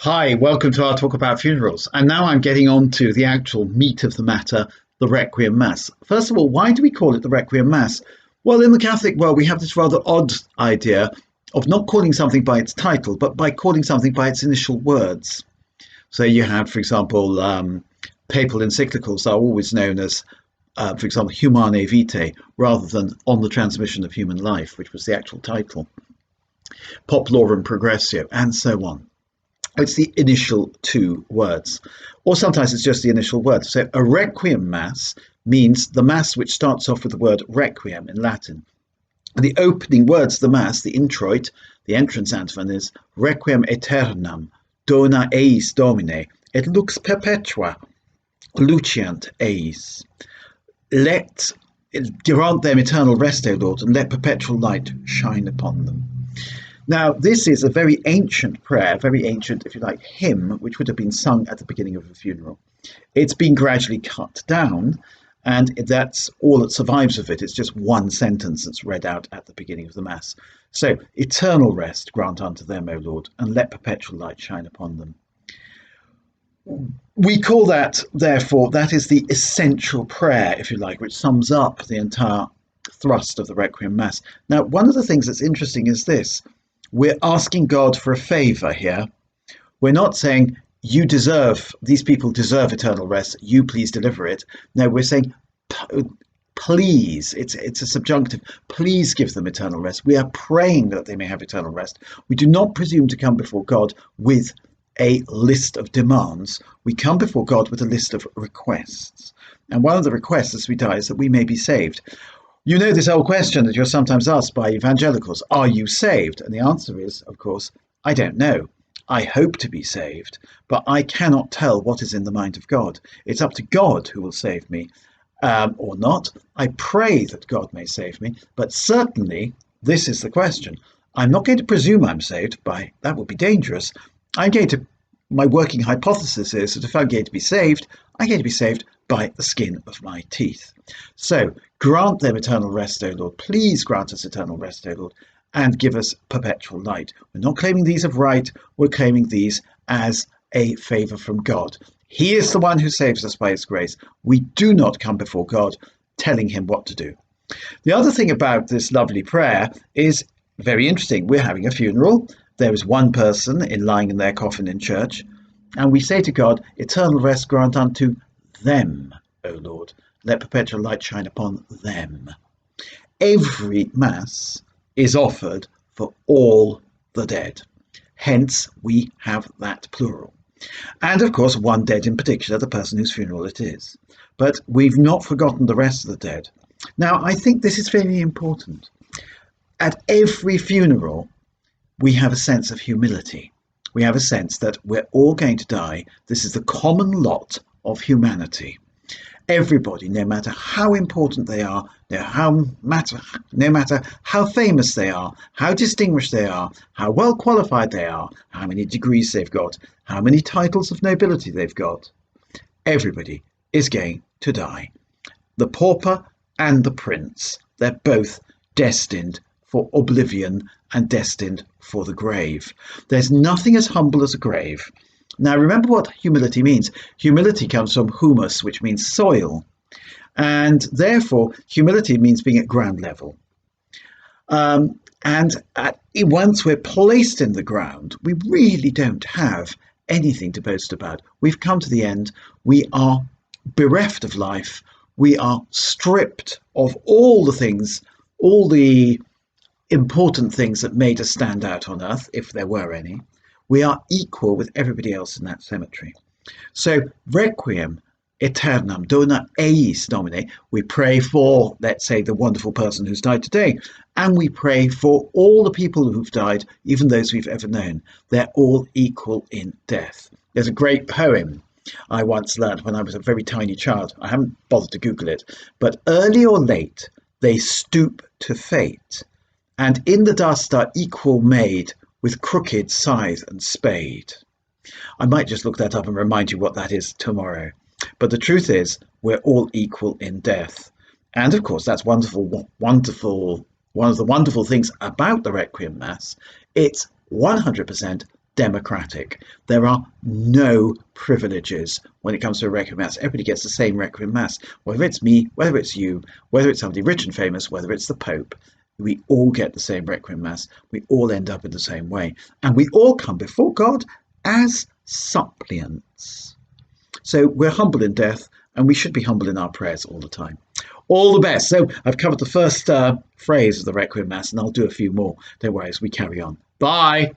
Hi, welcome to our talk about funerals. And now I'm getting on to the actual meat of the matter, the Requiem Mass. First of all, why do we call it the Requiem Mass? Well, in the Catholic world, we have this rather odd idea of not calling something by its title, but by calling something by its initial words. So you have, for example, papal encyclicals are always known as, for example, Humanae Vitae, rather than On the Transmission of Human Life, which was the actual title, Populorum Progressio, and so on. It's the initial two words, or sometimes it's just the initial word. So a Requiem Mass means the Mass which starts off with the word Requiem in Latin. And the opening words of the Mass, the introit, the entrance antiphon is Requiem aeternam, dona eis Domine, et lux perpetua, luciant eis. Grant them eternal rest, O Lord, and let perpetual light shine upon them. Now, this is a very ancient prayer, very ancient, if you like, hymn, which would have been sung at the beginning of a funeral. It's been gradually cut down, and that's all that survives of it. It's just one sentence that's read out at the beginning of the Mass. So, eternal rest grant unto them, O Lord, and let perpetual light shine upon them. We call that, therefore, that is the essential prayer, if you like, which sums up the entire thrust of the Requiem Mass. Now, one of the things that's interesting is this. We're asking God for a favor here. We're not saying, these people deserve eternal rest, you please deliver it. No, we're saying, please, it's a subjunctive, please give them eternal rest. We are praying that they may have eternal rest. We do not presume to come before God with a list of demands. We come before God with a list of requests. And one of the requests as we die is that we may be saved. You know this old question that you're sometimes asked by evangelicals, are you saved? And the answer is, of course, I don't know. I hope to be saved, but I cannot tell what is in the mind of God. It's up to God who will save me or not. I pray that God may save me, but certainly this is the question. I'm not going to presume I'm saved, that would be dangerous. My working hypothesis is that if I'm going to be saved, I'm going to be saved by the skin of my teeth. So grant them eternal rest, O Lord. Please grant us eternal rest, O Lord, and give us perpetual light. We're not claiming these of right, we're claiming these as a favour from God. He is the one who saves us by his grace. We do not come before God telling him what to do. The other thing about this lovely prayer is very interesting. We're having a funeral. There is one person lying in their coffin in church, and we say to God, eternal rest grant unto them, O Lord. Let perpetual light shine upon them. Every Mass is offered for all the dead. Hence, we have that plural. And of course, one dead in particular, the person whose funeral it is. But we've not forgotten the rest of the dead. Now, I think this is very important. At every funeral, we have a sense of humility. We have a sense that we're all going to die. This is the common lot of humanity. Everybody, no matter how important they are, no matter how famous they are, how distinguished they are, how well qualified they are, how many degrees they've got, how many titles of nobility they've got, everybody is going to die. The pauper and the prince, they're both destined for oblivion and destined for the grave. There's nothing as humble as a grave. Now, remember what humility means. Humility comes from humus, which means soil. And therefore, humility means being at ground level. Once we're placed in the ground, we really don't have anything to boast about. We've come to the end. We are bereft of life. We are stripped of all the things, all the important things that made us stand out on earth, if there were any. We are equal with everybody else in that cemetery. So, Requiem aeternam dona eis Domine. We pray for, let's say, the wonderful person who's died today, and we pray for all the people who've died, even those we've ever known. They're all equal in death. There's a great poem I once learned when I was a very tiny child. I haven't bothered to Google it, but early or late, they stoop to fate, and in the dust are equal made with crooked scythe and spade. I might just look that up and remind you what that is tomorrow. But the truth is, we're all equal in death. And of course, that's wonderful. One of the wonderful things about the Requiem Mass, it's 100% democratic. There are no privileges when it comes to a Requiem Mass. Everybody gets the same Requiem Mass, whether it's me, whether it's you, whether it's somebody rich and famous, whether it's the Pope. We all get the same Requiem Mass. We all end up in the same way. And we all come before God as suppliants. So we're humble in death, and we should be humble in our prayers all the time. All the best. So I've covered the first phrase of the Requiem Mass, and I'll do a few more. Don't worry as we carry on. Bye.